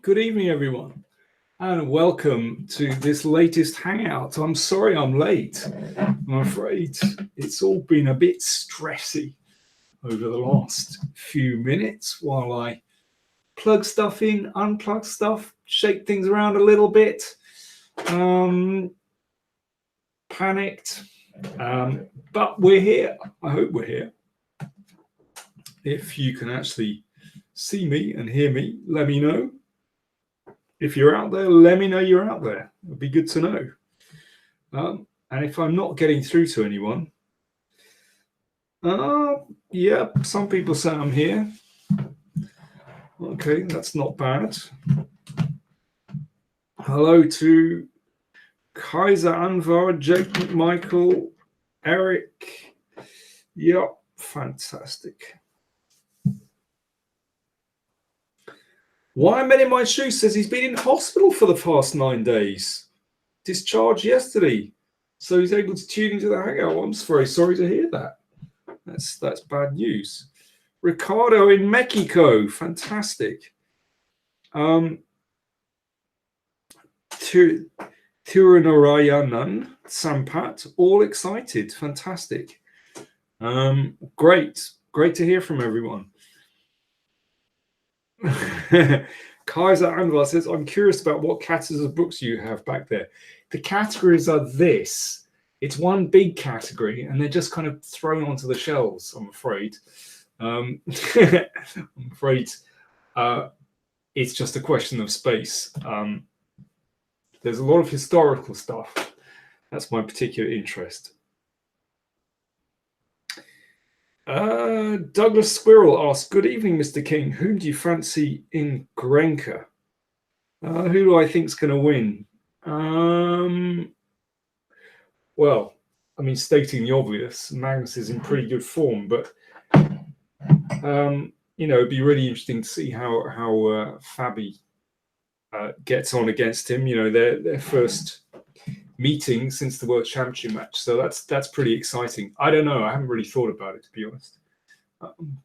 Good evening, everyone, and welcome to this latest Hangout. I'm sorry I'm late. I'm afraid it's all been a bit stressy over the last few minutes while I plug stuff in, unplug stuff, shake things around a little bit. Panicked, but we're here. I hope we're here. If you can actually see me and hear me, let me know. If you're out there, let me know you're out there. It'd be good to know. And if I'm not getting through to anyone, yeah, some people say I'm here. Okay, that's not bad. Hello to Kaiser Anvar, Jake McMichael, Eric. Yep, fantastic. Why Men in My Shoes says he's been in hospital for the past 9 days. Discharged yesterday. So he's able to tune into the Hangout. I'm very sorry to hear that. That's bad news. Ricardo in Mexico. Fantastic. Tirunarayanan, Sampat, all excited. Fantastic. Great to hear from everyone. Kaiser Anwar says, I'm curious about what categories of books you have back there. The categories are this. It's one big category, and they're just kind of thrown onto the shelves, I'm afraid. I'm afraid it's just a question of space. There's a lot of historical stuff. That's my particular interest. Douglas Squirrel asks, good evening, Mr. King. Whom do you fancy in Grenka? Who do I think is going to win? Well, I mean, stating the obvious, Magnus is in pretty good form, but it'd be really interesting to see how Fabi gets on against him. Their first meeting since the World Championship match, so that's pretty exciting. I don't know. I haven't really thought about it, to be honest.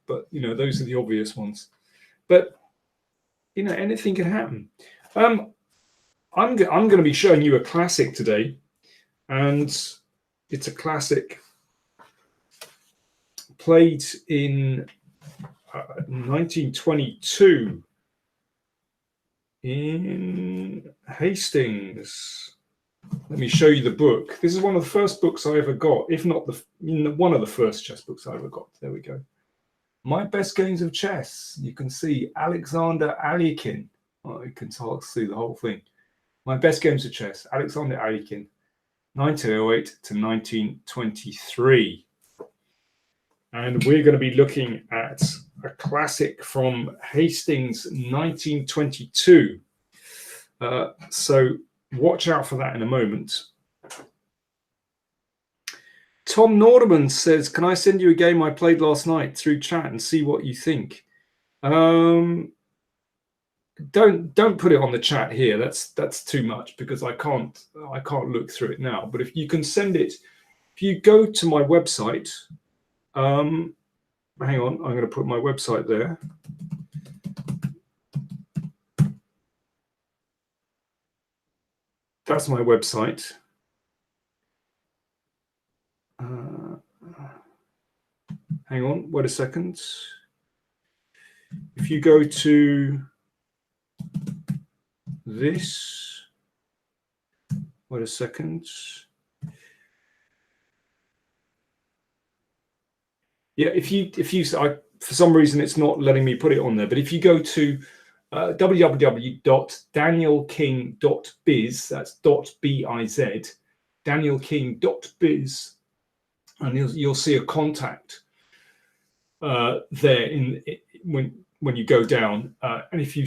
But those are the obvious ones. But anything can happen. I'm going to be showing you a classic today, and it's a classic played in 1922 in Hastings. Let me show you the book. This is one of the first books I ever got, if not one of the first chess books I ever got. There we go. My Best Games of Chess. You can see Alexander Alekhine. Oh, you can see the whole thing. My Best Games of Chess. Alexander Alekhine, 1908 to 1923. And we're going to be looking at a classic from Hastings, 1922. So watch out for that in a moment. Tom Nordeman says, can I send you a game I played last night through chat and see what you think? Don't put it on the chat here. That's too much because I can't look through it now. But if you can send it, if you go to my website, hang on, I'm going to put my website there. That's my website. Hang on, wait a second. If you go to this, wait a second. Yeah, if you for some reason it's not letting me put it on there, but if you go to www.danielking.biz, that's .biz, danielking.biz, and you'll see a contact there when you go down, and if you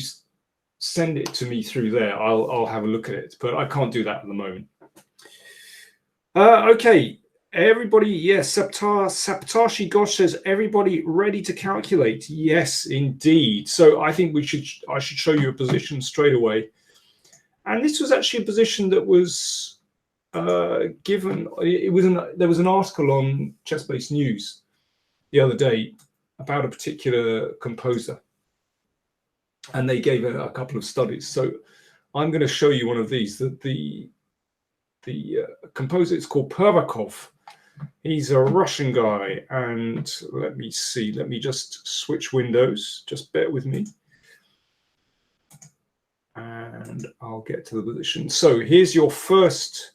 send it to me through there, I'll have a look at it, but I can't do that at the moment. Okay, everybody, yes, Saptashi Gosh says, everybody ready to calculate? Yes, indeed. So I think I should show you a position straight away. And this was actually a position that was given. There was an article on Chess-Based News the other day about a particular composer. and they gave a couple of studies. So I'm going to show you one of these. The composer is called Pervakov. He's a Russian guy, and let me see. Let me just switch windows. Just bear with me. And I'll get to the position. So here's your first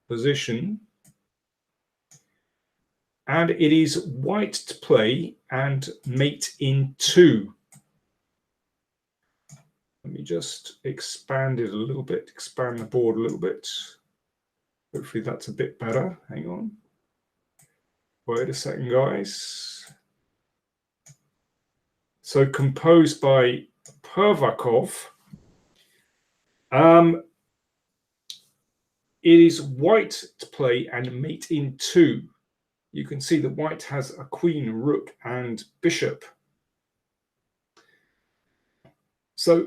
position. And it is white to play and mate in 2. Let me just expand it a little bit, expand the board a little bit. Hopefully that's a bit better. Hang on. Wait a second, guys. So composed by Pervakov. It is white to play and mate in 2. You can see that white has a queen, rook, and bishop. So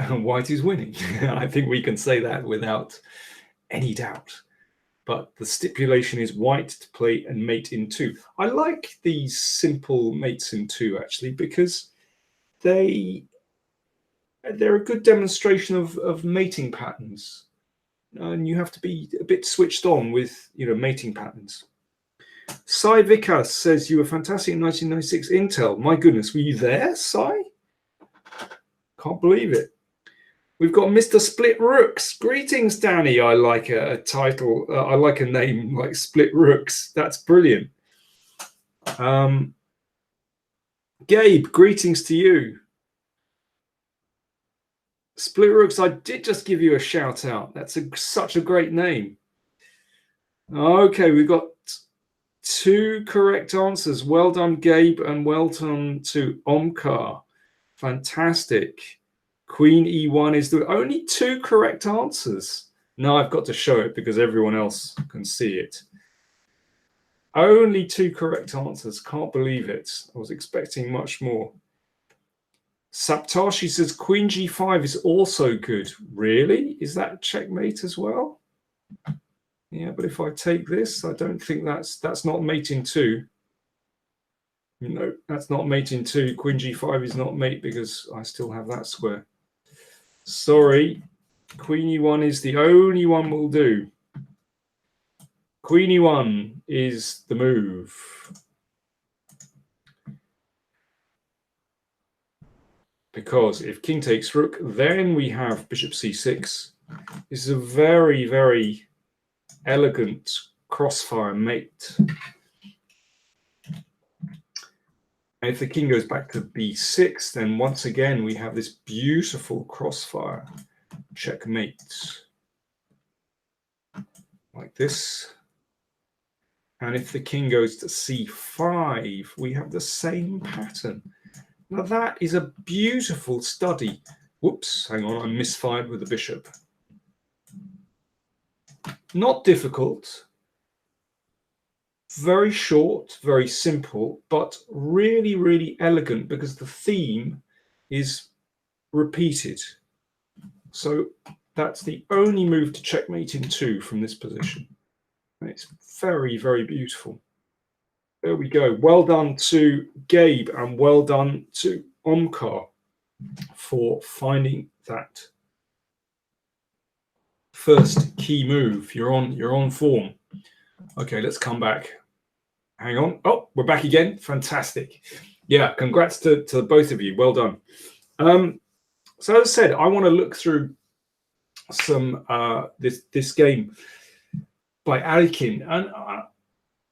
white is winning. I think we can say that without any doubt. But the stipulation is white to play and mate in 2. I like these simple mates in 2, actually, because they're a good demonstration of mating patterns. And you have to be a bit switched on with, mating patterns. Sai Vikas says you were fantastic in 1996 Intel. My goodness, were you there, Sai? Can't believe it. We've got Mr. Split Rooks. Greetings, Danny. I like a title. I like a name like Split Rooks. That's brilliant. Gabe, greetings to you. Split Rooks, I did just give you a shout out. That's such a great name. Okay, we've got 2 correct answers. Well done, Gabe, and well done to Omkar. Fantastic. Queen E1 is the only 2 correct answers. Now I've got to show it because everyone else can see it. Only 2 correct answers. Can't believe it. I was expecting much more. Saptashi says Queen G5 is also good. Really? Is that checkmate as well? Yeah, but if I take this, I don't think that's not mate in 2. No, that's not mate in 2. Queen G5 is not mate because I still have that square. Sorry, Queen E1 is the only one we'll do. Queen E1 is the move. Because if king takes rook, then we have bishop c6. This is a very, very elegant crossfire mate. And if the king goes back to b6, then once again we have this beautiful crossfire checkmate. Like this. And if the king goes to c5, we have the same pattern. Now that is a beautiful study. Whoops, hang on, I misfired with the bishop. Not difficult. Very short, very simple, but really, really elegant because the theme is repeated. So that's the only move to checkmate in 2 from this position. And it's very, very beautiful. There we go. Well done to Gabe and well done to Omkar for finding that first key move. You're on form. Okay, let's come back. Hang on. Oh, we're back again. Fantastic. Yeah, congrats to both of you. Well done. So as I said, I want to look through some this game by Alikin,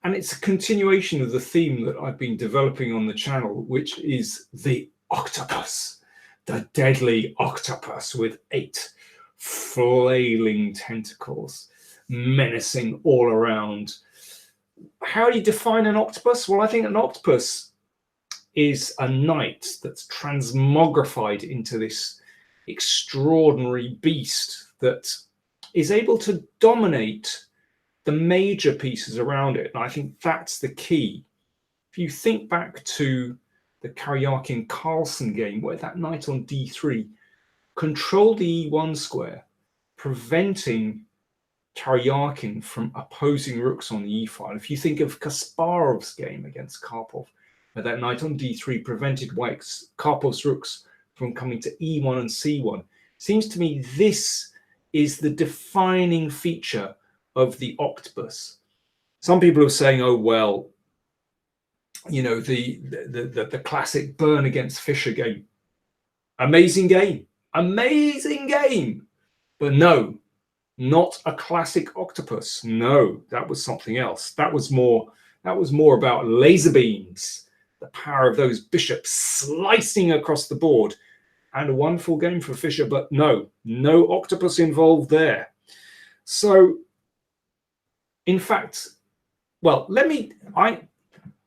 and it's a continuation of the theme that I've been developing on the channel, which is the octopus, the deadly octopus with 8 flailing tentacles menacing all around. How do you define an octopus? Well, I think an octopus is a knight that's transmogrified into this extraordinary beast that is able to dominate the major pieces around it. And I think that's the key. If you think back to the Karyakin-Carlsen game, where that knight on d3 controlled the e1 square, preventing Karyakin from opposing rooks on the e-file. If you think of Kasparov's game against Karpov, where that knight on d3 prevented Karpov's rooks from coming to E1 and C1. Seems to me this is the defining feature of the octopus. Some people are saying, oh, well, you know, the classic Burn against Fischer game. Amazing game. Amazing game. But no, not a classic octopus. No, that was something else. That was more about laser beams, the power of those bishops slicing across the board. And a wonderful game for Fischer, but no octopus involved there. So, in fact, well,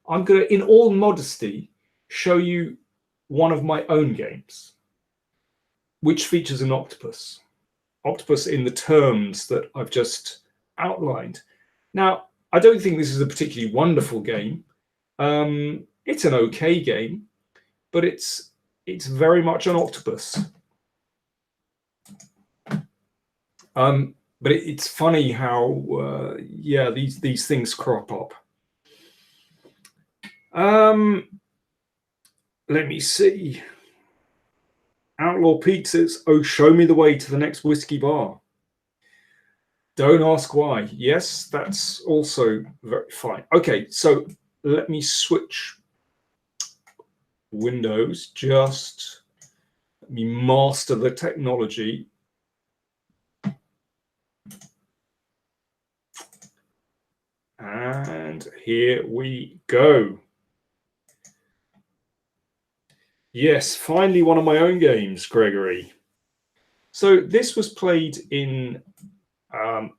I'm going to, in all modesty, show you one of my own games, which features an octopus. Octopus in the terms that I've just outlined. Now, I don't think this is a particularly wonderful game. It's an okay game, but it's very much an octopus. But it's funny how, yeah, these things crop up. Let me see. Outlaw Pete says, oh, show me the way to the next whiskey bar. Don't ask why. Yes, that's also very fine. Okay, so let me switch windows. Just let me master the technology. And here we go. Yes, finally one of my own games, Gregory. So this was played in a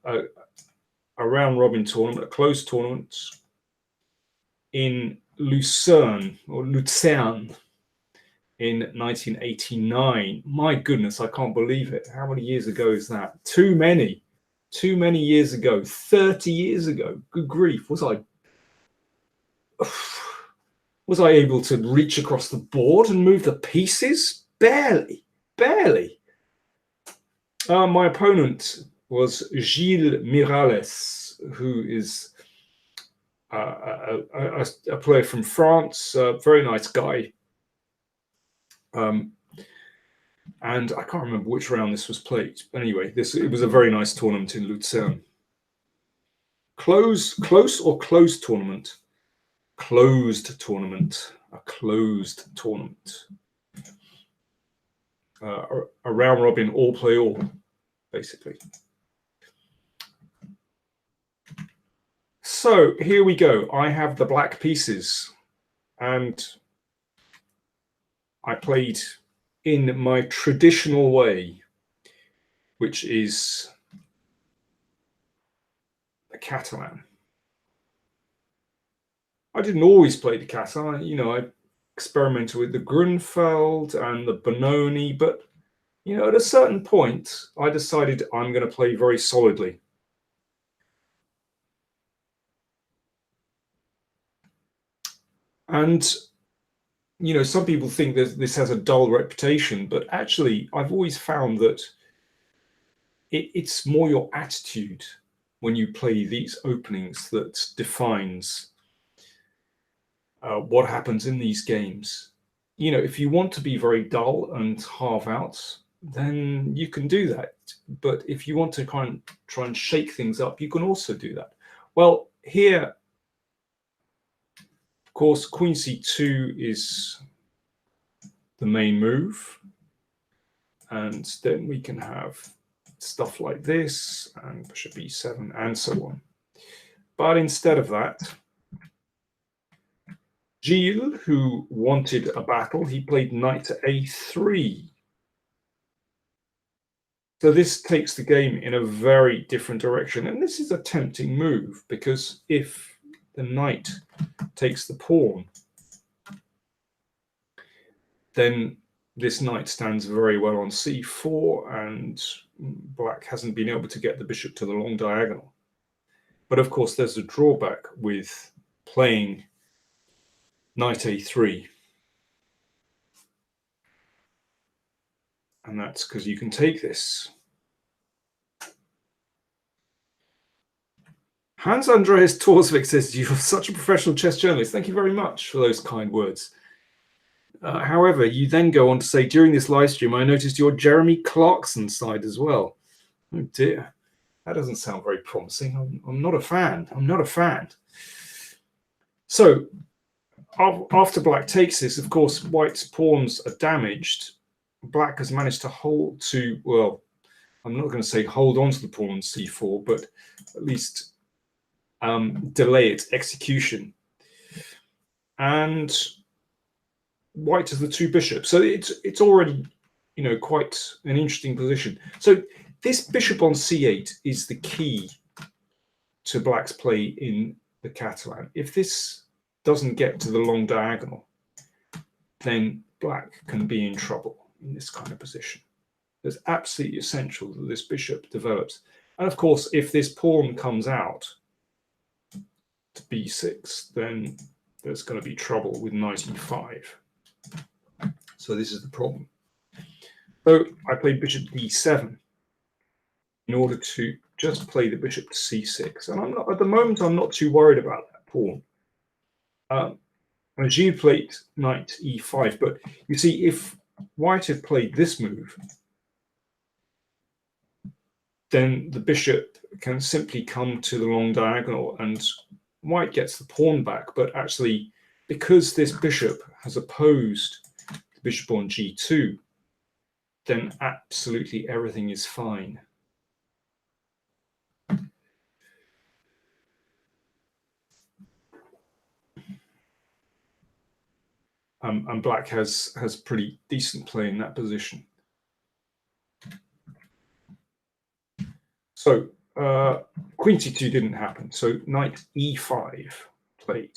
round-robin tournament, a closed tournament in Lucerne in 1989. My goodness, I can't believe it. How many years ago is that? Too many years ago. 30 years ago. Good grief. Was I able to reach across the board and move the pieces? Barely. My opponent was Gilles Miralles, who is a player from France, a very nice guy. And I can't remember which round this was played. Anyway, it was a very nice tournament in Lucerne. Close or closed tournament? Closed tournament. A closed tournament. A round robin, all play all, basically. So here we go. I have the black pieces, and I played in my traditional way, which is the Catalan. I didn't always play the Catalan. You know, I experimented with the Grunfeld and the Benoni, but you know, at a certain point, I decided I'm going to play very solidly. And you know, some people think that this has a dull reputation, but actually, I've always found that it's more your attitude when you play these openings that defines what happens in these games. You know, if you want to be very dull and halve out, then you can do that. But if you want to try and shake things up, you can also do that. Well, here, of course, Queen C2 is the main move. And then we can have stuff like this, and Bishop E7, and so on. But instead of that, Gilles, who wanted a battle, he played knight to A3. So this takes the game in a very different direction. And this is a tempting move, because if the knight takes the pawn, then this knight stands very well on C4, and black hasn't been able to get the bishop to the long diagonal. But of course, there's a drawback with playing knight A3. And that's because you can take this. Hans Andreas Torsvik says, you're such a professional chess journalist. Thank you very much for those kind words. However, you then go on to say, during this live stream, I noticed your Jeremy Clarkson side as well. Oh dear, that doesn't sound very promising. I'm not a fan. I'm not a fan. So after black takes this, of course, white's pawns are damaged. Black has managed to hold to, well, I'm not going to say hold on to the pawn on c4, but at least delay its execution. And white has the two bishops. So it's already, you know, quite an interesting position. So this bishop on c8 is the key to black's play in the Catalan. If this doesn't get to the long diagonal, then black can be in trouble in this kind of position. It's absolutely essential that this bishop develops. And of course, if this pawn comes out to b6, then there's going to be trouble with knight e5. So this is the problem. So I played bishop d7 in order to just play the bishop to c6. And I'm not, at the moment, I'm not too worried about that pawn. Gilles played knight e5, but you see, if white had played this move, then the bishop can simply come to the long diagonal and white gets the pawn back. But actually, because this bishop has opposed the bishop on g2, then absolutely everything is fine. And black has pretty decent play in that position. So queen c2 didn't happen. So knight e5 played.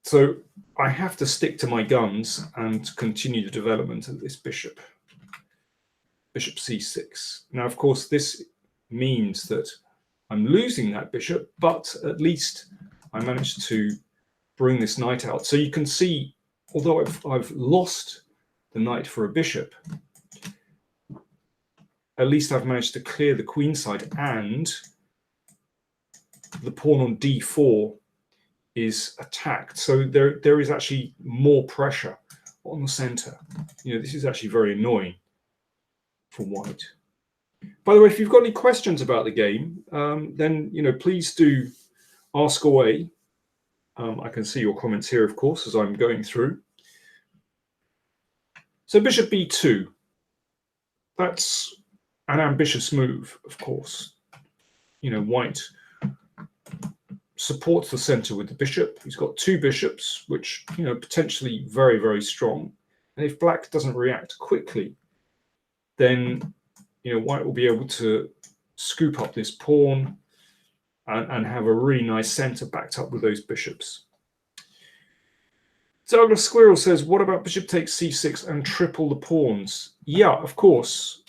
So I have to stick to my guns and continue the development of this bishop. Bishop c6. Now, of course, this means that I'm losing that bishop, but at least I managed to bring this knight out. So you can see, although I've lost the knight for a bishop, at least I've managed to clear the queen side, and the pawn on d4 is attacked. So there is actually more pressure on the center. You know, this is actually very annoying for white. By the way, if you've got any questions about the game, then, you know, please do ask away. I can see your comments here, of course, as I'm going through. So bishop b2, that's an ambitious move, of course. You know, white supports the center with the bishop. He's got two bishops, which, you know, potentially very, very strong. And if black doesn't react quickly, then, you know, white will be able to scoop up this pawn and have a really nice center backed up with those bishops. Douglas Squirrel says, what about bishop takes c6 and triple the pawns? Yeah, of course,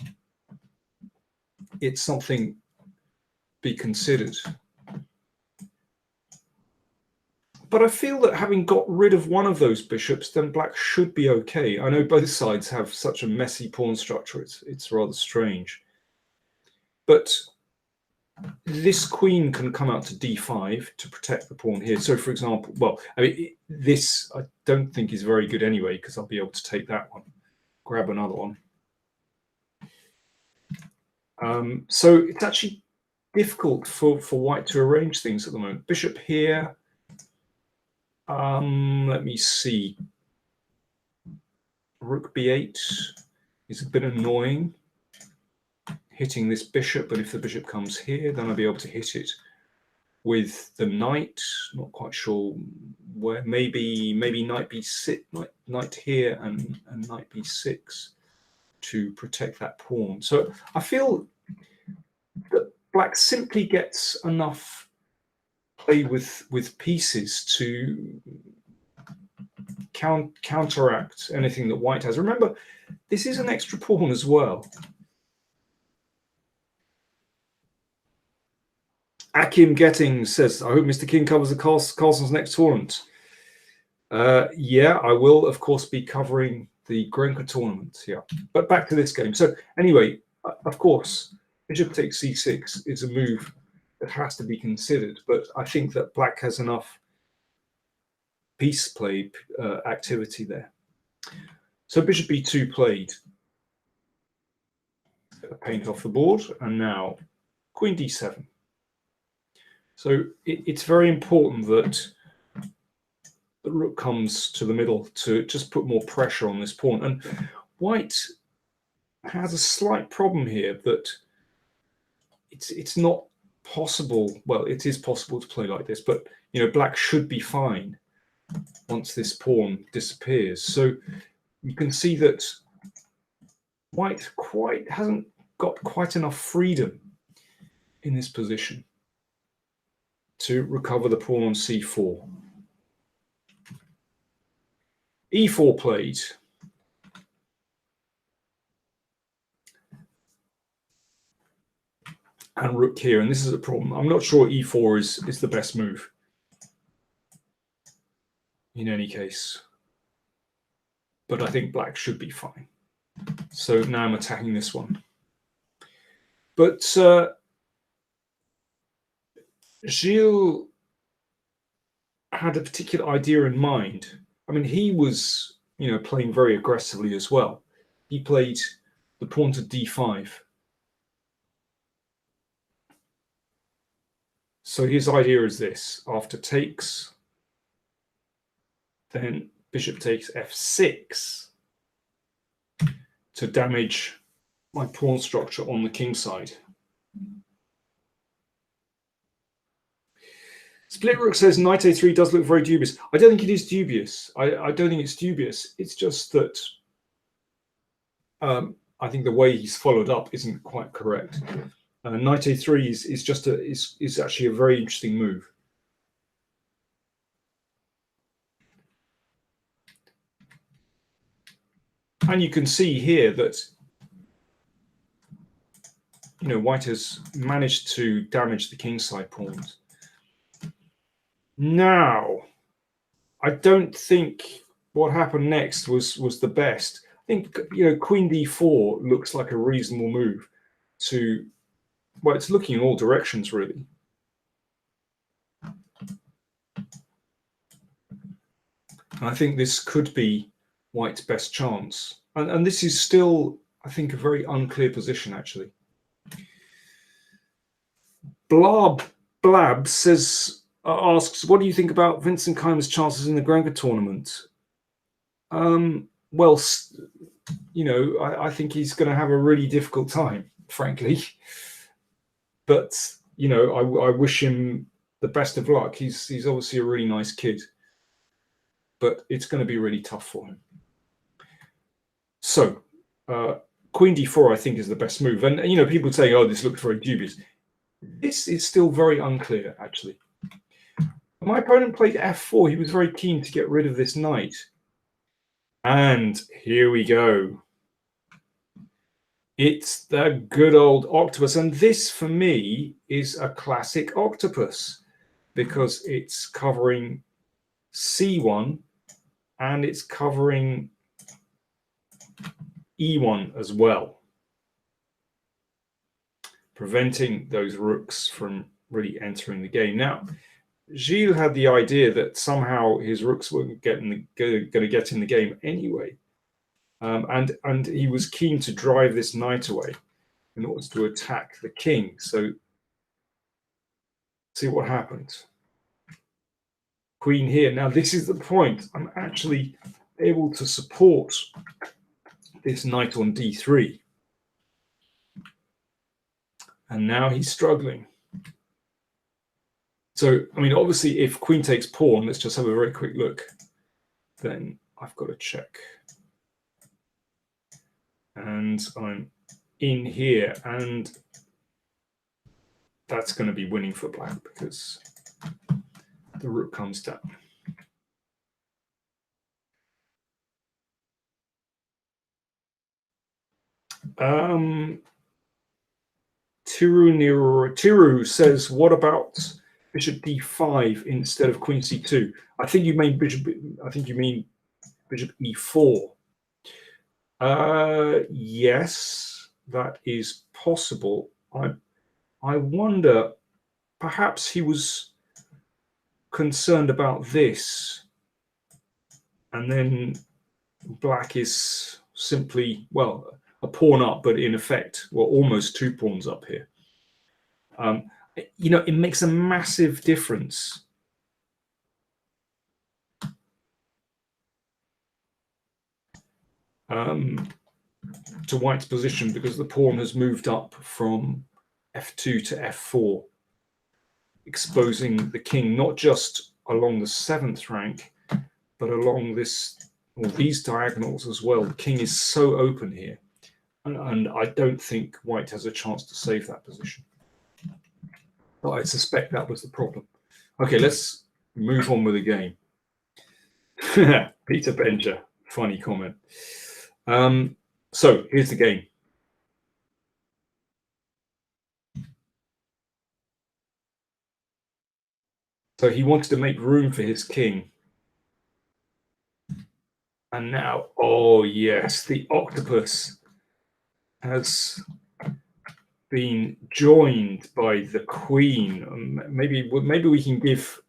it's something to be considered. But I feel that having got rid of one of those bishops, then black should be okay. I know both sides have such a messy pawn structure. It's rather strange. But this queen can come out to d5 to protect the pawn here. So, for example, well, I mean, this I don't think is very good anyway, because I'll be able to take that one, grab another one. So it's actually difficult for white to arrange things at the moment. Bishop here. Let me see. Rook b8 is a bit annoying, hitting this bishop, but if the bishop comes here, then I'll be able to hit it with the knight. Not quite sure where. Maybe knight b6, knight here, and knight b6 to protect that pawn. So I feel that black simply gets enough play with pieces to counteract anything that white has. Remember, this is an extra pawn as well. Akim Getting says, I hope Mr. King covers the Carlsen's next tournament. Yeah, I will, of course, be covering the Grenka tournament. Yeah, but back to this game. So anyway, of course, bishop takes c6 is a move that has to be considered, but I think that black has enough piece play activity there. So bishop b2 played. Paint off the board, and now queen d7. So it's very important that the rook comes to the middle to just put more pressure on this pawn. And white has a slight problem here that it's not possible. Well, it is possible to play like this, but black should be fine once this pawn disappears. So you can see that white hasn't got quite enough freedom in this position to recover the pawn on c4. e4 played. And rook here, and this is a problem. I'm not sure e4 is the best move in any case. But I think black should be fine. So now I'm attacking this one. But Gilles had a particular idea in mind. I mean, he was, playing very aggressively as well. He played the pawn to d5. So his idea is this: after takes, then bishop takes f6 to damage my pawn structure on the king side. Split Rook says knight a3 does look very dubious. I don't think it is dubious. I don't think it's dubious. It's just that I think the way he's followed up isn't quite correct. Knight a3 is actually a very interesting move. And you can see here that white has managed to damage the kingside pawns. Now, I don't think what happened next was the best. I think queen d4 looks like a reasonable move to. Well, it's looking in all directions, really. And I think this could be white's best chance. And this is still, I think, a very unclear position, actually. Blab says, asks, what do you think about Vincent Keimer's chances in the Granca tournament? Well, I think he's going to have a really difficult time, frankly. But I wish him the best of luck. He's obviously a really nice kid, but it's going to be really tough for him. So queen d4, I think, is the best move. And people say, "Oh, this looks very dubious." This is still very unclear, actually. My opponent played f4. He was very keen to get rid of this knight, and here we go. It's the good old octopus. And this, for me, is a classic octopus because it's covering c1 and it's covering e1 as well, preventing those rooks from really entering the game. Now, Gilles had the idea that somehow his rooks weren't going to get in the game anyway. And he was keen to drive this knight away in order to attack the king. So see what happened. Queen here. Now this is the point. I'm actually able to support this knight on d3. And now he's struggling. So, I mean, obviously, if queen takes pawn, let's just have a very quick look. Then I've got to check. And I'm in here, and that's going to be winning for black because the rook comes down. Tiru says, what about bishop d5 instead of queen c2? I think you mean bishop e4. Yes, that is possible. I wonder, perhaps he was concerned about this. And then black is simply, well, a pawn up, but in effect, well, almost 2 pawns up here. You know, it makes a massive difference. To white's position, because the pawn has moved up from f2 to f4, exposing the king not just along the 7th rank, but along this, or these diagonals as well. The king is so open here, and I don't think white has a chance to save that position. But I suspect that was the problem. Okay, let's move on with the game. Peter Benja, funny comment. So here's the game. So he wanted to make room for his king. And now, oh yes, the octopus has been joined by the queen. Maybe we can give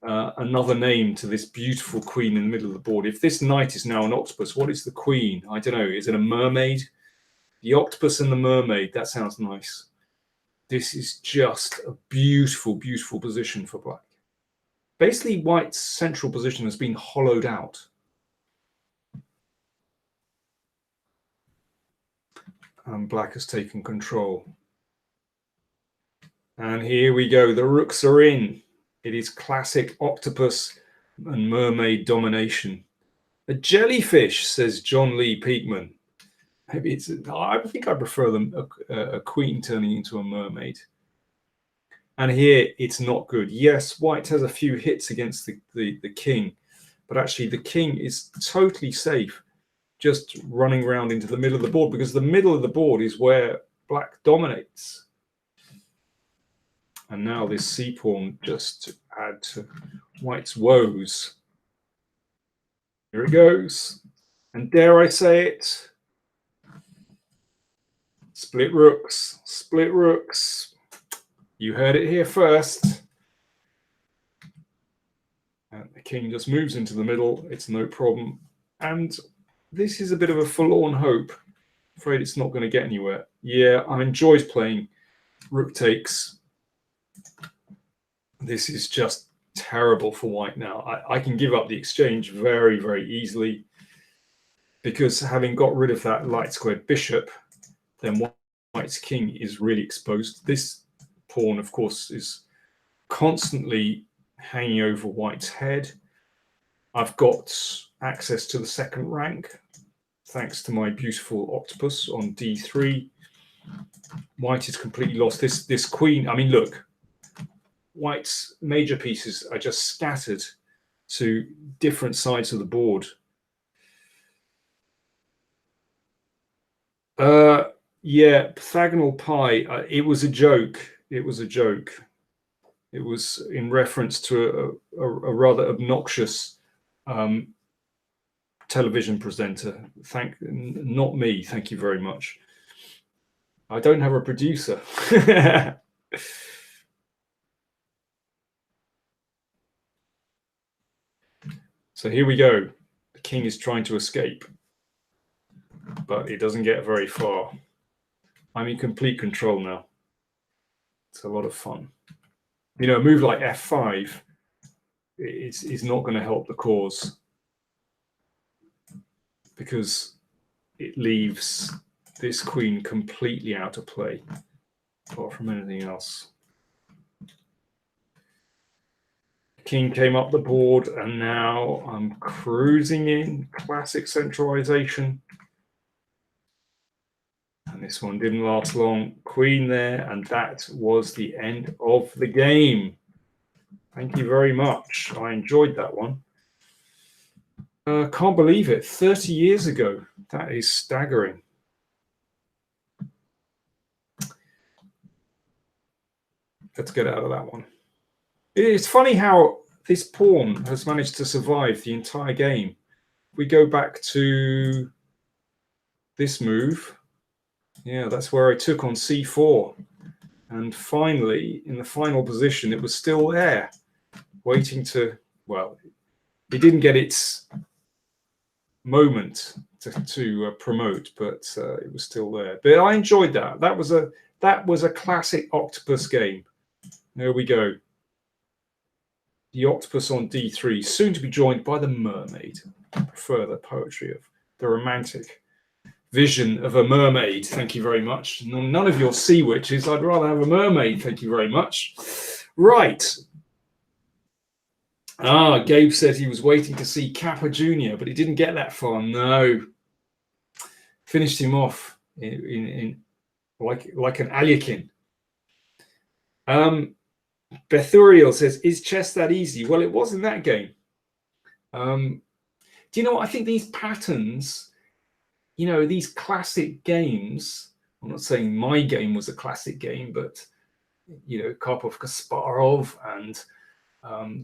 another name to this beautiful queen in the middle of the board. If this knight is now an octopus, what is the queen? I don't know. Is it a mermaid? The octopus and the mermaid. That sounds nice. This is just a beautiful, beautiful position for black. Basically, white's central position has been hollowed out. And black has taken control. And here we go. The rooks are in. It is classic octopus and mermaid domination. A jellyfish, says John Lee Peakman. Maybe it's. I think I prefer them a queen turning into a mermaid. And here it's not good. Yes, white has a few hits against the king, but actually the king is totally safe, just running around into the middle of the board, because the middle of the board is where black dominates. And now this c pawn, just to add to white's woes. Here it goes. And dare I say it, split rooks, split rooks. You heard it here first. And the king just moves into the middle. It's no problem. And this is a bit of a forlorn hope. Afraid it's not going to get anywhere. Yeah, I enjoyed playing rook takes. This is just terrible for white now. I can give up the exchange very, very easily, because having got rid of that light squared bishop, then white's king is really exposed. This pawn, of course, is constantly hanging over white's head. I've got access to the 2nd rank thanks to my beautiful octopus on d3. White is completely lost. This queen, I mean, look, white's major pieces are just scattered to different sides of the board. Yeah, Pythagonal pi, it was a joke. It was a joke. It was in reference to a rather obnoxious television presenter. Not me, thank you very much. I don't have a producer. So here we go. The king is trying to escape, but he doesn't get very far. I'm in complete control now. It's a lot of fun. You know, a move like f5 is not going to help the cause, because it leaves this queen completely out of play, apart from anything else. King came up the board, and now I'm cruising in. Classic centralization. And this one didn't last long. Queen there, and that was the end of the game. Thank you very much. I enjoyed that one. Can't believe it. 30 years ago. That is staggering. Let's get out of that one. It's funny how this pawn has managed to survive the entire game. We go back to this move. Yeah, that's where I took on c4. And finally, in the final position, it was still there, waiting to, well, it didn't get its moment to promote, but it was still there. But I enjoyed that. That was a classic octopus game. There we go. The octopus on d3, soon to be joined by the mermaid. I prefer the poetry of the romantic vision of a mermaid. Thank you very much. None of your sea witches. I'd rather have a mermaid. Thank you very much. Right. Gabe said he was waiting to see Kappa Jr., but he didn't get that far. No. Finished him off in like an Alekin. Bethuriel says, is chess that easy? Well, it was in that game. Do you know what? I think these patterns, you know, these classic games, I'm not saying my game was a classic game, but, you know, Karpov, Kasparov and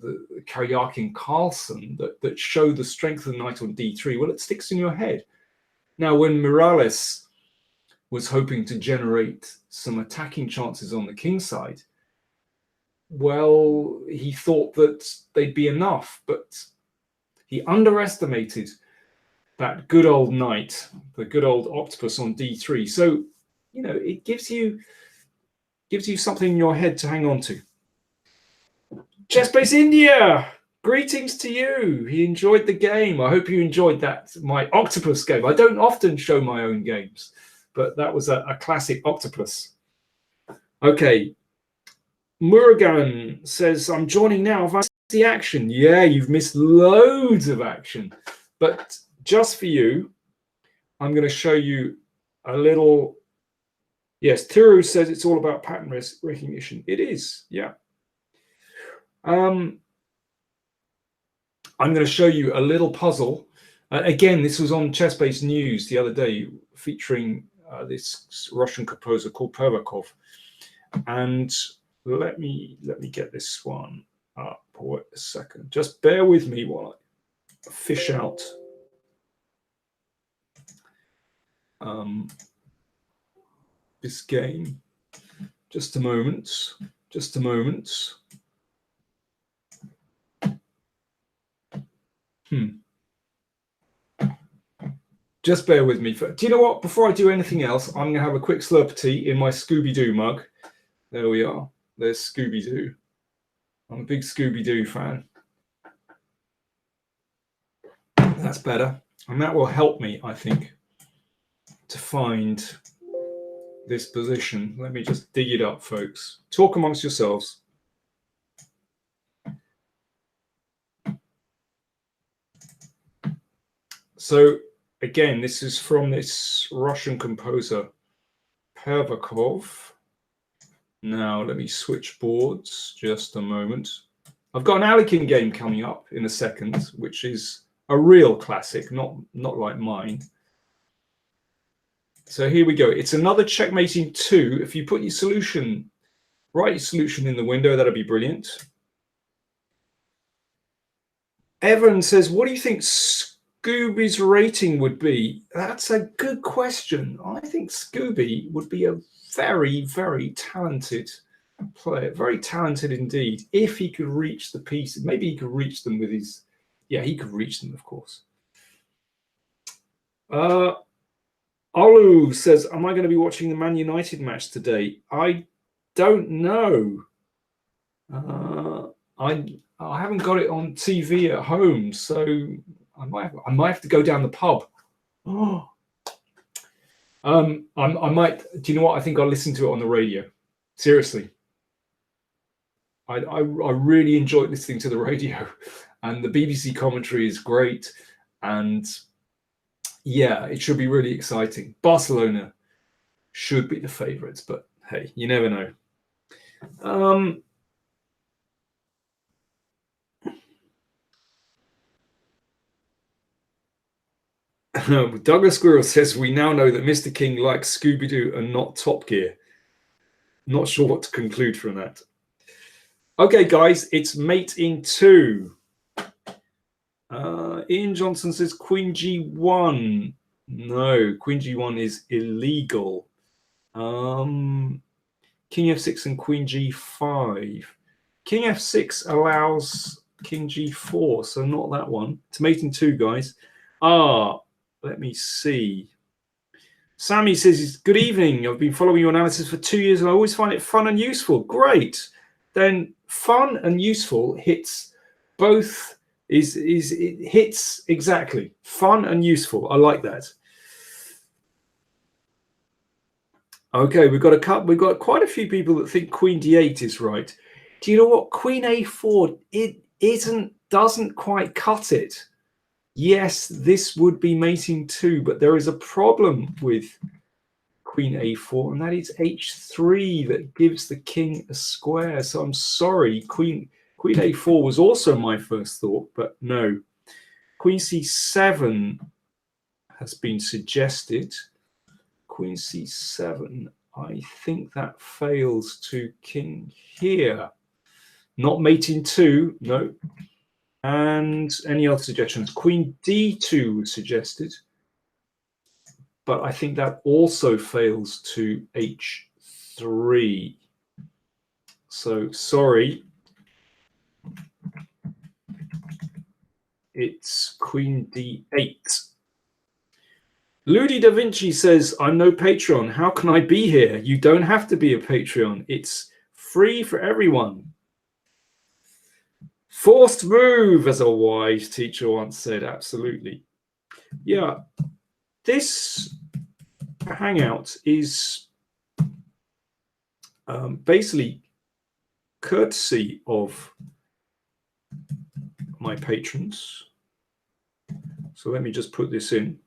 the Karyakin Carlsen that show the strength of the knight on d3, well, it sticks in your head. Now, when Morales was hoping to generate some attacking chances on the king side, well, he thought that they'd be enough, but he underestimated that good old knight, the good old octopus on d3. So, you know, it gives you something in your head to hang on to. Chessbase India, greetings to you. He enjoyed the game. I hope you enjoyed that, my octopus game. I don't often show my own games, but that was a classic octopus. Okay. Murugan says, I'm joining now. That's the action. Yeah, you've missed loads of action. But just for you, I'm going to show you a little. Yes, Tiru says it's all about pattern recognition. It is, yeah. I'm going to show you a little puzzle. Again, this was on Chessbase News the other day, featuring this Russian composer called Pervakov. And let me get this one up. Wait a second. Just bear with me while I fish out this game. Just a moment. Just a moment. Just bear with me. Do you know what? Before I do anything else, I'm going to have a quick slurp of tea in my Scooby-Doo mug. There we are. There's Scooby-Doo. I'm a big Scooby-Doo fan. That's better. And that will help me, I think, to find this position. Let me just dig it up, folks. Talk amongst yourselves. So, again, this is from this Russian composer, Pervakov. Now, let me switch boards just a moment. I've got an Alekin game coming up in a second, which is a real classic, not like mine. So here we go. It's another checkmating 2. If you put your solution, write your solution in the window, that'll be brilliant. Evan says, what do you think Scooby's rating would be? That's a good question. I think Scooby would be a very, very talented player, very talented indeed, if he could reach the pieces. Maybe he could reach them with his, yeah, he could reach them, of course. Olu says, am I going to be watching the Man United match today? I don't know. I haven't got it on TV at home, so I might have to go down the pub. Oh. I might. Do you know what? I think I'll listen to it on the radio. Seriously, I really enjoyed listening to the radio, and the BBC commentary is great, and yeah, it should be really exciting. Barcelona should be the favourites, but hey, you never know. Douglas Squirrel says, we now know that Mr. King likes Scooby-Doo and not Top Gear. Not sure what to conclude from that. Okay, guys, it's mate in 2. Ian Johnson says Queen G1. No, Queen G1 is illegal. King F6 and Queen G5. King F6 allows King G4, so not that one. It's mate in 2, guys. Let me see. Sammy says, good evening. I've been following your analysis for 2 years and I always find it fun and useful. Great. Then fun and useful hits both, it hits exactly. Fun and useful. I like that. Okay, we've got quite a few people that think Queen D8 is right. Do you know what? Queen A4, it doesn't quite cut it. Yes, this would be mating too, but there is a problem with Queen A4, and that is H3 that gives the king a square. So I'm sorry, Queen A4 was also my first thought, but no. Queen C7 has been suggested. Queen C7, I think that fails to king here. Not mating 2, no. And any other suggestions? Queen D2 was suggested, but I think that also fails to H3. So sorry, it's Queen D8. Ludi Da Vinci says, I'm no Patreon. How can I be here? You don't have to be a Patreon. It's free for everyone. Forced move, as a wise teacher once said. Absolutely. Yeah. This Hangout is basically courtesy of my patrons. So let me just put this in.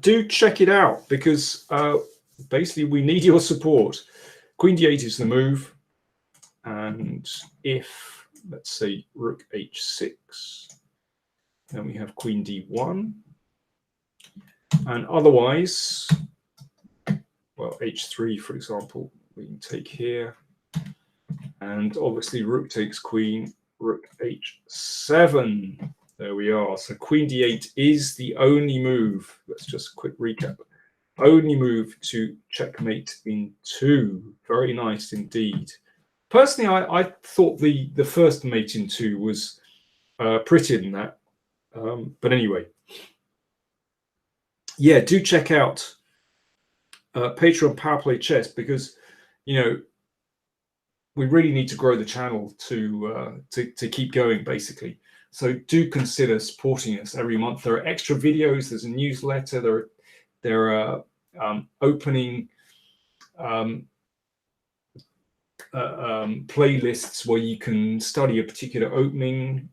Do check it out because basically we need your support. Queen D8 is the move. And if, let's say, Rook H6, then we have Queen D1. And otherwise, well, H3, for example, we can take here. And obviously, Rook takes Queen, Rook H7. There we are. So Queen D8 is the only move. Let's just quick recap. Only move to checkmate in 2. Very nice indeed. Personally, I thought the first mate in 2 was prettier than that. But anyway, yeah, do check out Patreon PowerPlayChess because, you know, we really need to grow the channel to keep going, basically. So do consider supporting us every month. There are extra videos. There's a newsletter. There are opening playlists where you can study a particular opening.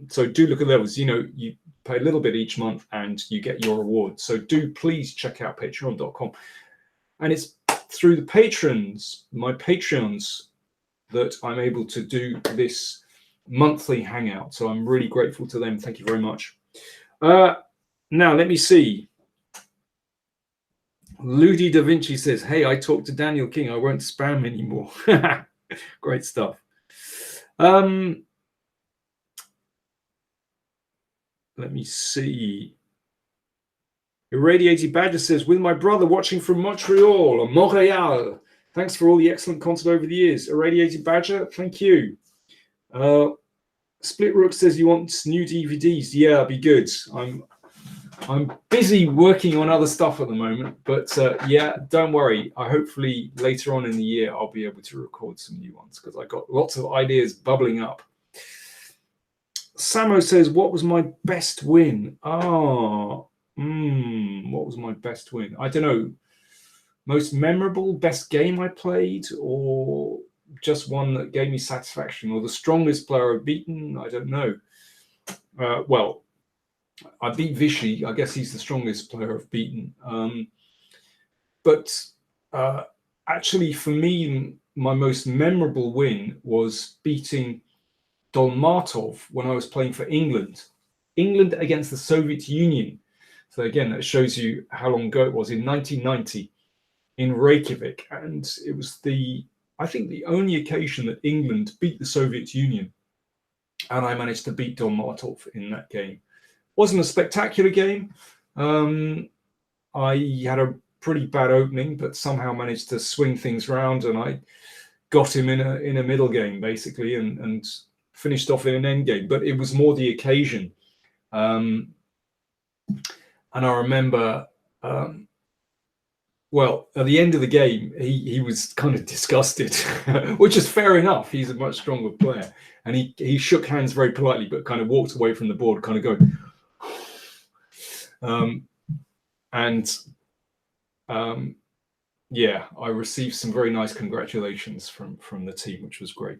So do look at those. You know, you pay a little bit each month and you get your reward. So do please check out patreon.com. And it's through the patrons, my Patreons, that I'm able to do this monthly hangout. So I'm really grateful to them. Thank you very much. Now, let me see. Ludi Da Vinci says, hey, I talked to Daniel King. I won't spam anymore. Great stuff. Let me see. Irradiated Badger says, with my brother watching from Montreal or Montreal. Thanks for all the excellent content over the years. Irradiated Badger, thank you. Split Rook says you want new DVDs. Yeah, be good. I'm busy working on other stuff at the moment, but yeah, don't worry. Hopefully later on in the year I'll be able to record some new ones because I got lots of ideas bubbling up. Samo says, what was my best win? What was my best win? I don't know. Most memorable, best game I played, or just one that gave me satisfaction, or the strongest player I've beaten? I don't know. Well, I beat Vichy. I guess he's the strongest player I've beaten. But actually, for me, my most memorable win was beating Dolmatov when I was playing for England. England against the Soviet Union. So again, that shows you how long ago it was, in 1990 in Reykjavik. And it was I think the only occasion that England beat the Soviet Union. And I managed to beat Dolmatov in that game. Wasn't a spectacular game. I had a pretty bad opening, but somehow managed to swing things around, and I got him in a middle game basically, and finished off in an end game. But it was more the occasion. And I remember, well, at the end of the game, he was kind of disgusted, which is fair enough. He's a much stronger player, and he shook hands very politely, but kind of walked away from the board, kind of going. Yeah, I received some very nice congratulations from the team, which was great.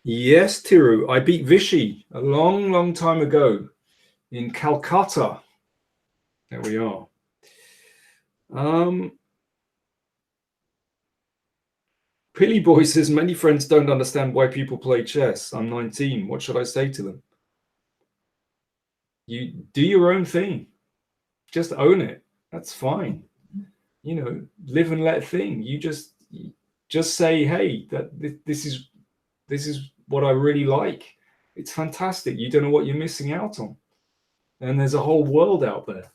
Yes, Tiru, I beat Vishy a long time ago in Calcutta. There we are. Pilly Boy says, many friends don't understand why people play chess. I'm 19. What should I say to them? You do your own thing. Just own it. That's fine. You know, live and let thing. You just say, hey, this is what I really like. It's fantastic. You don't know what you're missing out on. And there's a whole world out there.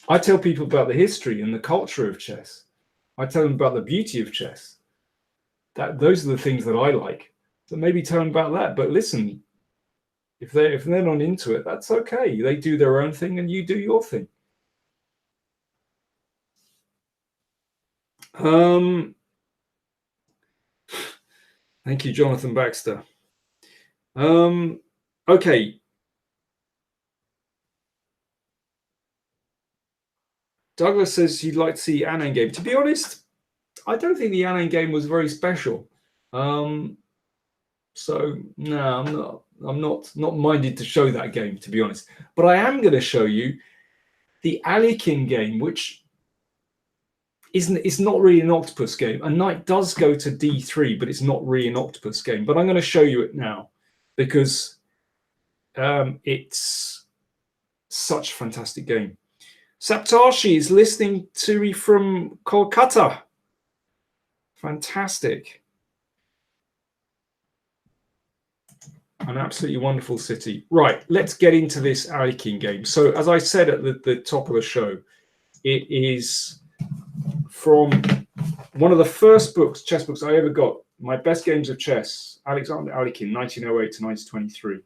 I tell people about the history and the culture of chess. I tell them about the beauty of chess. Those are the things that I like. So maybe tell them about that. But listen, if they're not into it, that's okay. They do their own thing and you do your thing. Thank you, Jonathan Baxter. Okay. Douglas says he'd like to see Annan game. To be honest, I don't think the Annan game was very special. So no, I'm not minded to show that game, to be honest. But I am going to show you the Alikin game, which it's not really an octopus game. A knight does go to d3, but it's not really an octopus game. But I'm going to show you it now because it's such a fantastic game. Saptarshi is listening to me from Kolkata. Fantastic. An absolutely wonderful city. Right, let's get into this Alikin game. So as I said at the top of the show, it is from one of the first books, chess books I ever got, My Best Games of Chess, Alexander Alikin, 1908 to 1923.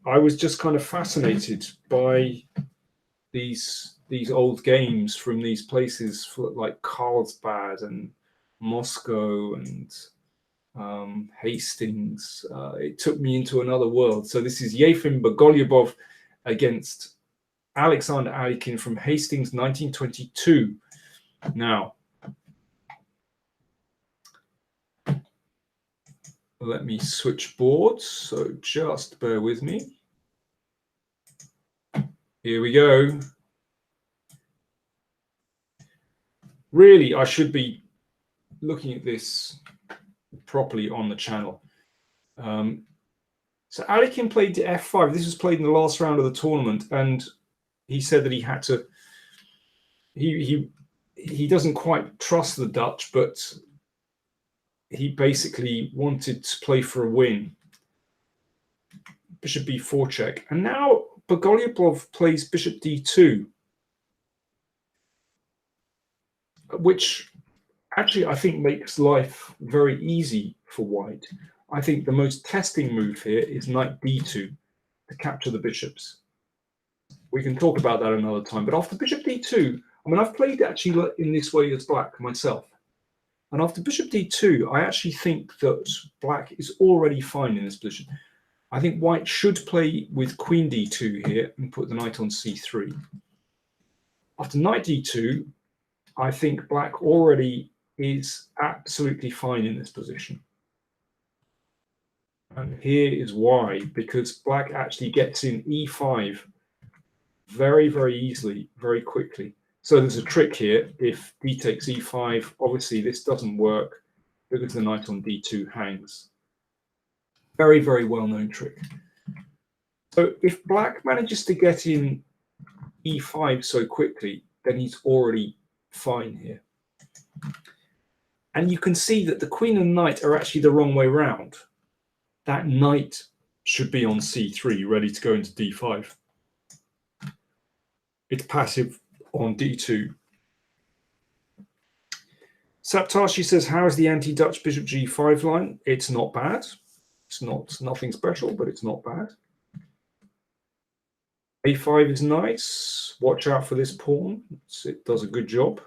I was just kind of fascinated by these old games from these places like Carlsbad and Moscow and Hastings. It took me into another world. So this is Yefim Bogolyubov against Alexander Alikin from Hastings, 1922. Now, let me switch boards, so just bear with me. Here we go. Really, I should be looking at this properly on the channel. So Alikin played to f5. This was played in the last round of the tournament, and he said that he had to. He doesn't quite trust the Dutch, but he basically wanted to play for a win. Bishop b4 check, and now Bogolyubov plays bishop d2, which actually I think makes life very easy for white. I think the most testing move here is knight d2 to capture the bishops. We can talk about that another time. But after bishop d2, I mean, I've played actually in this way as black myself. And after bishop d2, I actually think that black is already fine in this position. I think white should play with queen d2 here and put the knight on c3. After knight d2, I think black already is absolutely fine in this position. And here is why, because black actually gets in e5 very, very easily, very quickly. So there's a trick here. If d takes e5, obviously this doesn't work because the knight on d2 hangs. Very, very well-known trick. So if black manages to get in e5 so quickly, then he's already fine here. And you can see that the queen and knight are actually the wrong way round. That knight should be on c3, ready to go into d5. It's passive on d2. Saptashi says, how is the anti-Dutch bishop g5 line? It's not bad. It's nothing special, but it's not bad. a5 is nice. Watch out for this pawn. It does a good job.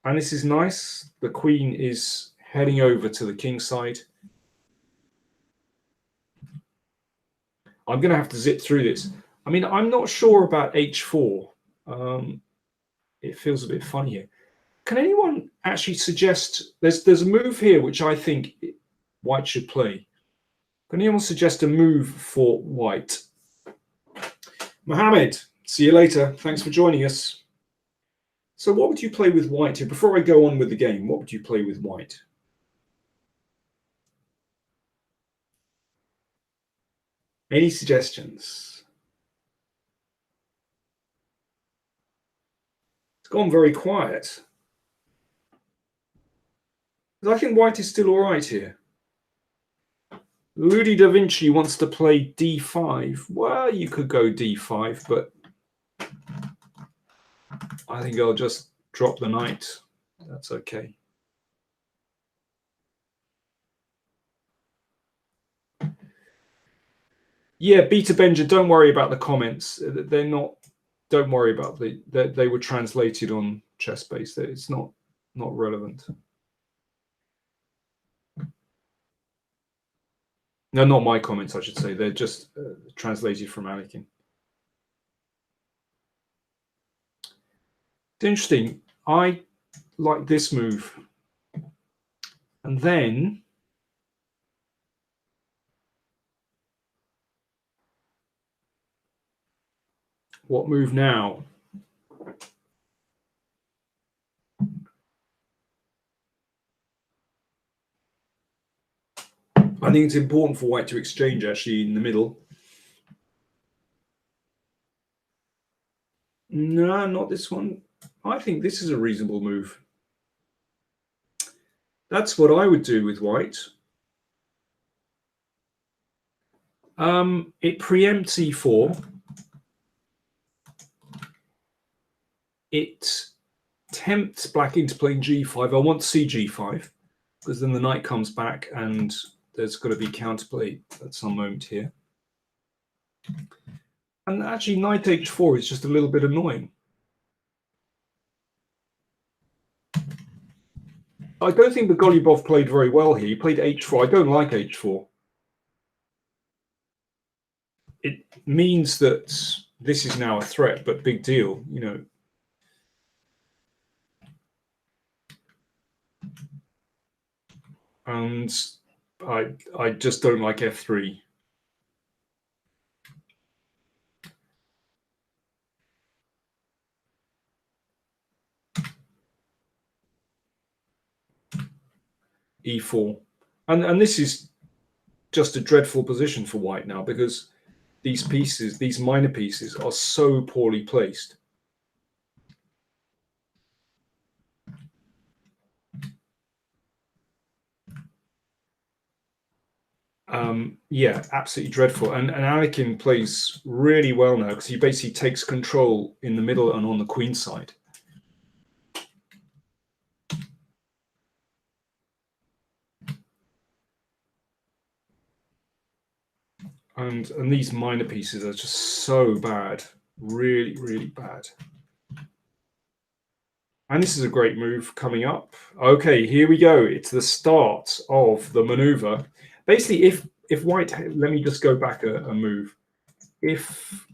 And this is nice. The queen is heading over to the king side. I'm going to have to zip through this. I mean, I'm not sure about h4. It feels a bit funny here. Can anyone actually suggest, there's a move here which I think white should play. Can anyone suggest a move for white? Mohammed, see you later. Thanks for joining us. So what would you play with white here? Before I go on with the game, what would you play with white? Any suggestions? It's gone very quiet. I think white is still all right here. Ludi da Vinci wants to play d5. Well, you could go d5, but I think I'll just drop the knight. That's okay. Yeah, Beta Benja, don't worry about the comments. They're not. Don't worry about they were translated on ChessBase. It's not relevant. No, not my comments, I should say. They're just translated from Anakin. It's interesting. I like this move. And then what move now? I think it's important for white to exchange actually in the middle. No, not this one. I think this is a reasonable move. That's what I would do with white. It preempts e4. It tempts black into playing g5. I want to see g5 because then the knight comes back and there's got to be counterplay at some moment here. And actually knight h4 is just a little bit annoying. I don't think Golubov played very well here. He played h4. I don't like h4. It means that this is now a threat, but big deal, you know. And I just don't like f3. e4. And this is just a dreadful position for white now because these pieces, these minor pieces, are so poorly placed. Yeah, absolutely dreadful. And Anakin plays really well now because he basically takes control in the middle and on the queen side. And these minor pieces are just so bad, really, really bad. And this is a great move coming up. Okay, here we go. It's the start of the maneuver. Basically, if white, let me just go back a move. If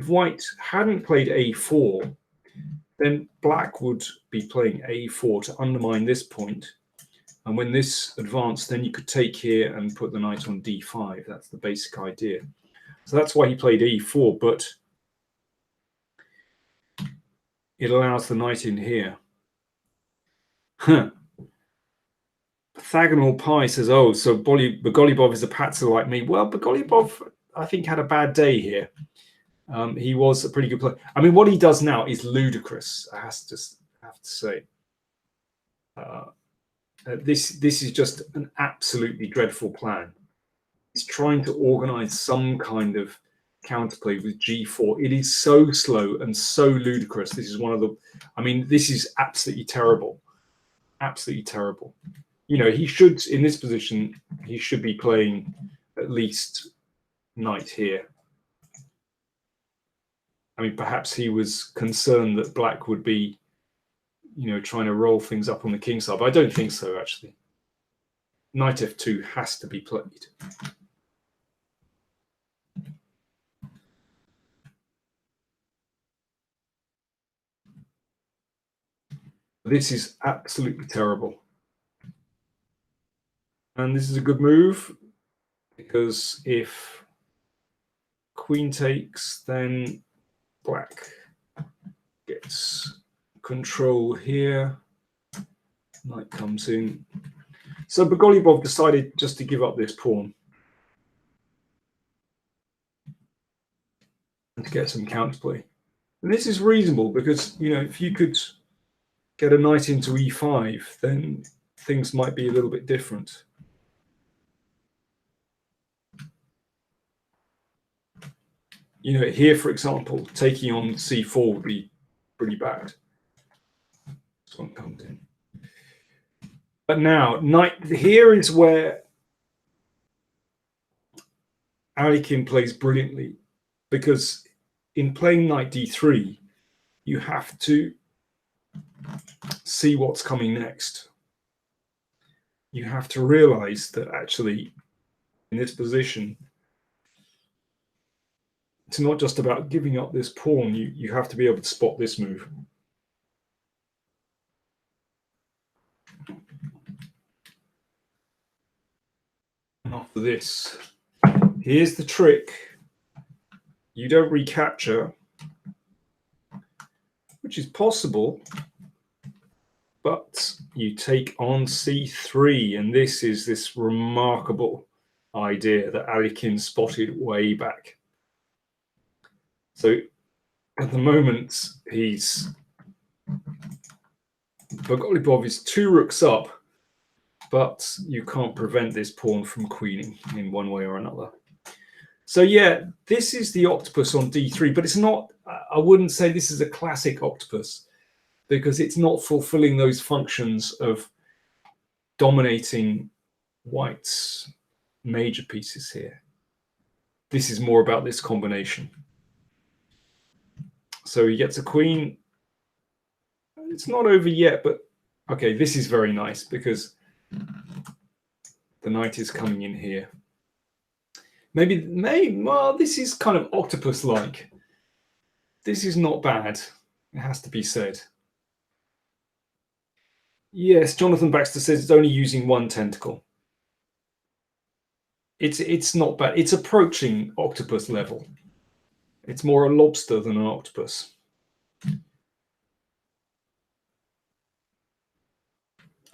white hadn't played a4, then black would be playing a4 to undermine this point. And when this advanced, then you could take here and put the knight on d5. That's the basic idea. So that's why he played e4, but it allows the knight in here. Huh. Pythagonal Pi says, oh, so Golubov is a patzer like me. Well, Golubov, I think, had a bad day here. He was a pretty good player. I mean, what he does now is ludicrous, I have to say. This is just an absolutely dreadful plan. It's trying to organize some kind of counterplay with g4. It is so slow and so ludicrous. This is one of the, I mean, this is absolutely terrible. Absolutely terrible. You know, he should, in this position, he should be playing at least knight here. I mean, perhaps he was concerned that black would be, you know, trying to roll things up on the king side, but I don't think so, actually. Knight f2 has to be played. This is absolutely terrible. And this is a good move, because if queen takes, then black gets control here. Knight comes in. So Bogolubov decided just to give up this pawn and to get some counterplay. And this is reasonable because, you know, if you could get a knight into e5, then things might be a little bit different. You know, here, for example, taking on c4 would be pretty bad. This one comes in. But now, knight, here is where Alekhine plays brilliantly, because in playing knight d3, you have to see what's coming next. You have to realize that actually, in this position, it's not just about giving up this pawn. You have to be able to spot this move. And after this, here's the trick. You don't recapture, which is possible, but you take on c3, and this is this remarkable idea that Alekhine spotted way back. So at the moment, Bogolubov is 2 rooks up, but you can't prevent this pawn from queening in one way or another. So yeah, this is the octopus on d3, but it's not, I wouldn't say this is a classic octopus, because it's not fulfilling those functions of dominating white's major pieces here. This is more about this combination. So he gets a queen. It's not over yet, but okay, this is very nice because the knight is coming in here. Maybe, well, this is kind of octopus-like. This is not bad, it has to be said. Yes, Jonathan Baxter says it's only using one tentacle. It's not bad. It's approaching octopus level. It's more a lobster than an octopus.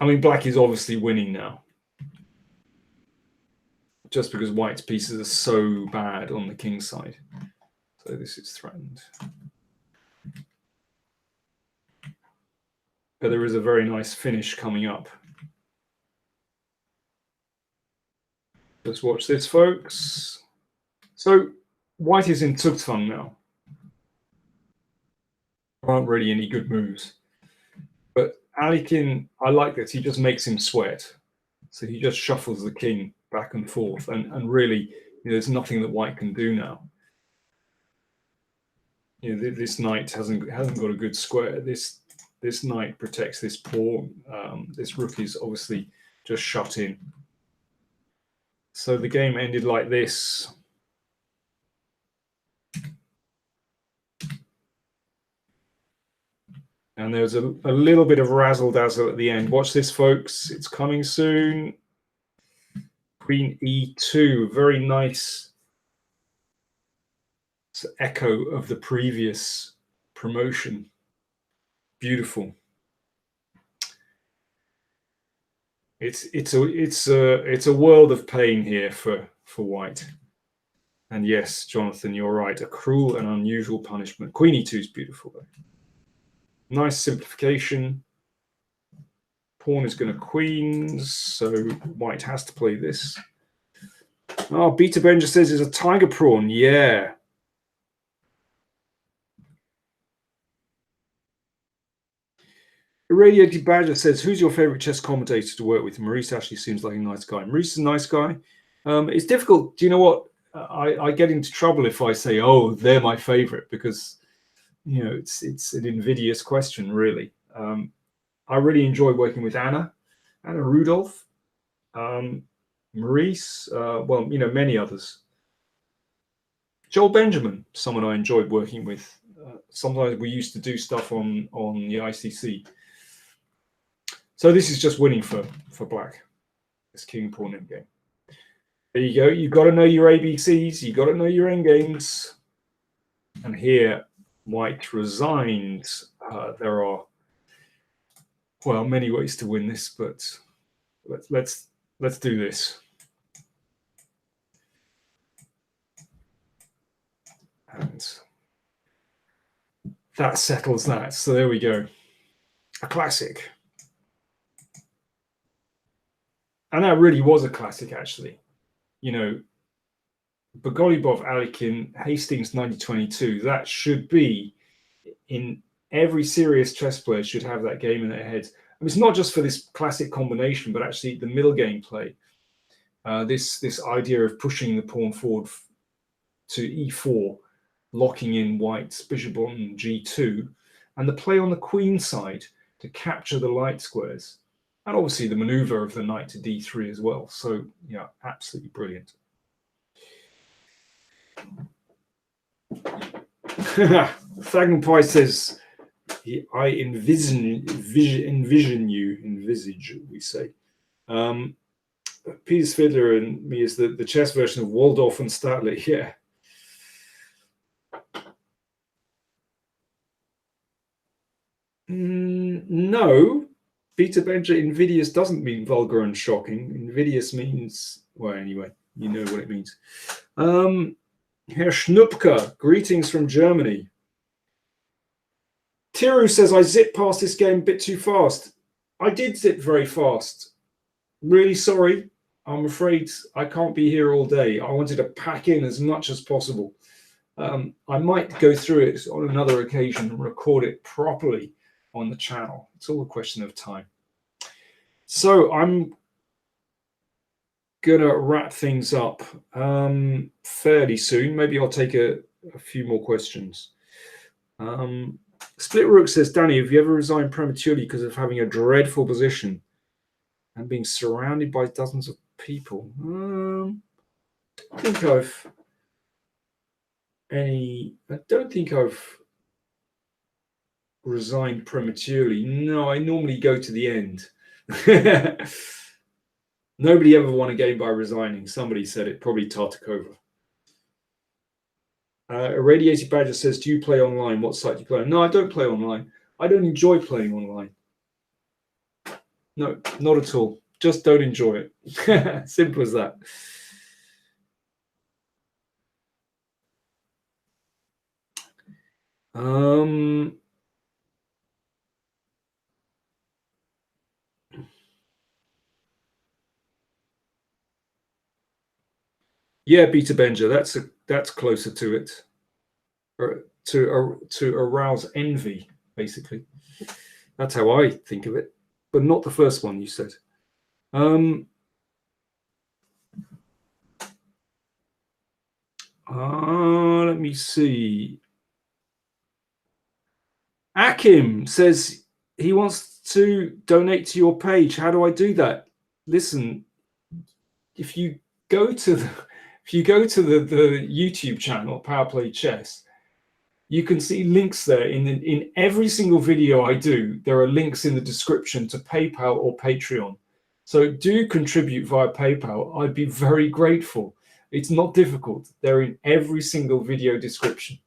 I mean, black is obviously winning now, just because white's pieces are so bad on the king side. So this is threatened. But there is a very nice finish coming up. Let's watch this, folks. So white is in Zugzwang now. There aren't really any good moves. But Alekhine, I like this. He just makes him sweat. So he just shuffles the king back and forth. And really, you know, there's nothing that white can do now. You know, this knight hasn't got a good square. This knight protects this pawn. This rook is obviously just shut in. So the game ended like this. And there's a little bit of razzle-dazzle at the end. Watch this, folks. It's coming soon. Queen e2. Very nice echo of the previous promotion. Beautiful. It's a world of pain here for white. And yes, Jonathan, you're right. A cruel and unusual punishment. Queen e2 is beautiful, though. Nice simplification. Pawn is going to queens, so white has to play this. Oh, Beta Benja says it's a tiger prawn. Yeah. Irradiated Badger says, who's your favorite chess commentator to work with? Maurice actually seems like a nice guy. Maurice is a nice guy. It's difficult. Do you know what? I get into trouble if I say, oh, they're my favorite, because, you know, it's an invidious question, really. I really enjoy working with Anna Rudolph, Maurice, well, you know, many others. Joel Benjamin, someone I enjoyed working with. Sometimes we used to do stuff on the ICC. So this is just winning for black. This king pawn end game. There you go. You've got to know your ABCs. You've got to know your end games. And here, white resigned. There are, well, many ways to win this, but let's do this. And that settles that. So there we go. A classic. And that really was a classic, actually. You know, Bogolubov, Alekhine, Hastings 1922, that should be in every serious chess player should have that game in their heads. I mean, it's not just for this classic combination, but actually the middle game play. This idea of pushing the pawn forward to e4, locking in white's bishop on g2, and the play on the queen side to capture the light squares. And obviously the maneuver of the knight to d3 as well. So, yeah, absolutely brilliant. Thagnpie says, I envision you, envisage, we say. Peter Fiddler and me is the chess version of Waldorf and Statler, yeah. No. Beta Benja, invidious doesn't mean vulgar and shocking. Invidious means, well, anyway, you know what it means. Herr Schnupka, greetings from Germany. Tiru says, I zipped past this game a bit too fast. I did zip very fast. Really sorry. I'm afraid I can't be here all day. I wanted to pack in as much as possible. I might go through it on another occasion and record it properly on the channel. It's all a question of time. So I'm gonna wrap things up fairly soon. Maybe I'll take a few more questions. Split Rook says, Danny, have you ever resigned prematurely because of having a dreadful position and being surrounded by dozens of people? I don't think I've resigned prematurely. No, I normally go to the end. Nobody ever won a game by resigning. Somebody said it, probably Tartakova. Irradiated Badger says, do you play online? What site do you play on? No, I don't play online. I don't enjoy playing online. No, not at all. Just don't enjoy it. Simple as that. Yeah, Beta Benja, that's closer to it, or to arouse envy, basically. That's how I think of it, but not the first one you said. Let me see. Akim says he wants to donate to your page. How do I do that? Listen, if you go to the YouTube channel, PowerPlayChess, you can see links there. In every single video I do, there are links in the description to PayPal or Patreon. So do contribute via PayPal. I'd be very grateful. It's not difficult. They're in every single video description.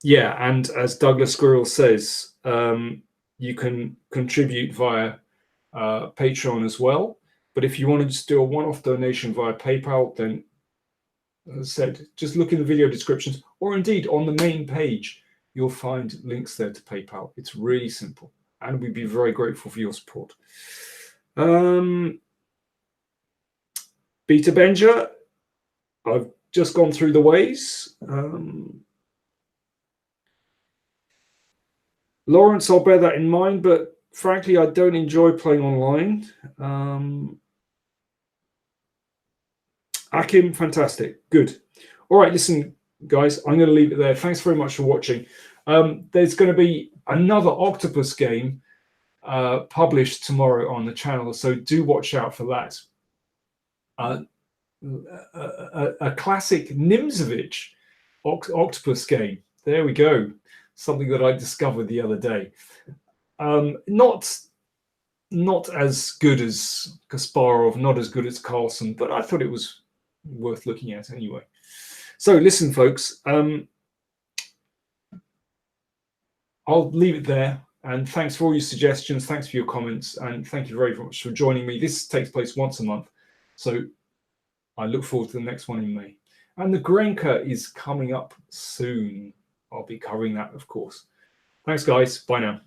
Yeah, and as Douglas Squirrel says, you can contribute via Patreon as well. But if you want to just do a one-off donation via PayPal, then, as I said, just look in the video descriptions, or indeed on the main page, you'll find links there to PayPal. It's really simple, and we'd be very grateful for your support. Beta Benja, I've just gone through the ways. Lawrence, I'll bear that in mind, but frankly, I don't enjoy playing online. Akim, fantastic. Good. All right, listen, guys, I'm going to leave it there. Thanks very much for watching. There's going to be another Octopus game published tomorrow on the channel, so do watch out for that. A classic Nimzovich Octopus game. There we go. Something that I discovered the other day. Not as good as Kasparov, not as good as Carlsen, but I thought it was worth looking at anyway. So listen, folks, I'll leave it there. And thanks for all your suggestions. Thanks for your comments. And thank you very much for joining me. This takes place once a month. So I look forward to the next one in May. And the Grenka is coming up soon. I'll be covering that, of course. Thanks, guys. Bye now.